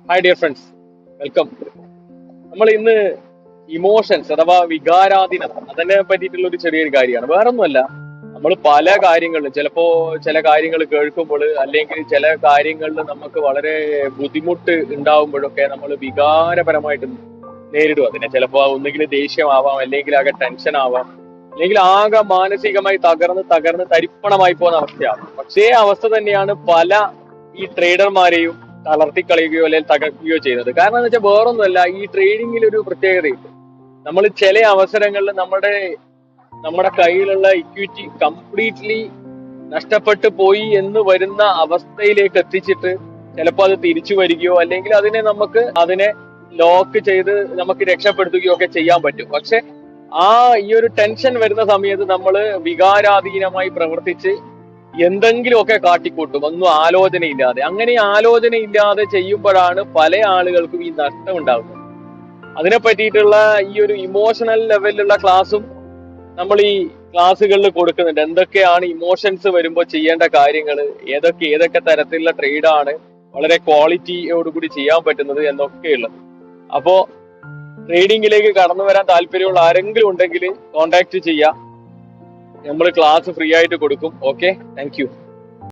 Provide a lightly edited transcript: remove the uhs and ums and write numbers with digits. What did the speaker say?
Hi dear friends, welcome. നമ്മൾ ഇന്ന് emotions അഥവാ വികാരാധീനം അതിനെ പറ്റിയിട്ടുള്ള ഒരു ചെറിയൊരു കാര്യമാണ്. വേറൊന്നുമല്ല, നമ്മൾ പല കാര്യങ്ങളിലും ചില കാര്യങ്ങൾ കേൾക്കുമ്പോൾ അല്ലെങ്കിൽ ചില കാര്യങ്ങളിൽ നമുക്ക് വളരെ ബുദ്ധിമുട്ട് ഉണ്ടാവുമ്പോഴൊക്കെ നമ്മൾ വികാരപരമായിട്ട് നേരിടും അതിനെ. ചിലപ്പോൾ ഒന്നുകിൽ ദേഷ്യമാവാം, അല്ലെങ്കിൽ ആകെ ടെൻഷൻ ആവാം, അല്ലെങ്കിൽ ആകെ മാനസികമായി തകർന്ന് തരിപ്പണമായി പോകുന്ന അവസ്ഥയാവും. പക്ഷേ അവസ്ഥ തന്നെയാണ് പല ഈ ട്രേഡർമാരെയും തളർത്തിക്കളയുകയോ അല്ലെങ്കിൽ തകർക്കുകയോ ചെയ്യുന്നത്. കാരണം എന്ന് വെച്ചാൽ വേറൊന്നുമല്ല, ഈ ട്രേഡിങ്ങിൽ ഒരു പ്രത്യേകതയുണ്ട്. നമ്മൾ ചില അവസരങ്ങളിൽ നമ്മുടെ കയ്യിലുള്ള ഇക്വിറ്റി കംപ്ലീറ്റ്ലി നഷ്ടപ്പെട്ടു പോയി എന്ന് വരുന്ന അവസ്ഥയിലേക്ക് എത്തിച്ചിട്ട് ചിലപ്പോൾ അത് തിരിച്ചു വരികയോ അല്ലെങ്കിൽ അതിനെ ലോക്ക് ചെയ്ത് നമുക്ക് രക്ഷപ്പെടുത്തുകയോ ഒക്കെ ചെയ്യാൻ പറ്റും. പക്ഷെ ഈ ഒരു ടെൻഷൻ വരുന്ന സമയത്ത് നമ്മൾ വികാരാധീനമായി പ്രവർത്തിച്ച് എന്തെങ്കിലുമൊക്കെ കാട്ടിക്കൂട്ടും, ഒന്നും ആലോചനയില്ലാതെ. അങ്ങനെ ആലോചനയില്ലാതെ ചെയ്യുമ്പോഴാണ് പല ആളുകൾക്കും ഈ നഷ്ടം ഉണ്ടാകുന്നത്. അതിനെ പറ്റിയിട്ടുള്ള ഈ ഒരു ഇമോഷണൽ ലെവലിലുള്ള ക്ലാസ്സും നമ്മൾ ഈ ക്ലാസ്സുകളിൽ കൊടുക്കുന്നുണ്ട്. എന്തൊക്കെയാണ് ഇമോഷൻസ് വരുമ്പോൾ ചെയ്യേണ്ട കാര്യങ്ങൾ, ഏതൊക്കെ തരത്തിലുള്ള ട്രേഡാണ് വളരെ ക്വാളിറ്റിയോടുകൂടി ചെയ്യാൻ പറ്റുന്നത് എന്നൊക്കെയുള്ളത്. അപ്പോ ട്രേഡിങ്ങിലേക്ക് കടന്നു വരാൻ താല്പര്യമുള്ള ആരെങ്കിലും ഉണ്ടെങ്കിൽ കോണ്ടാക്ട് ചെയ്യാം. നമ്മൾ ക്ലാസ് ഫ്രീ ആയിട്ട് കൊടുക്കും. Okay, thank you.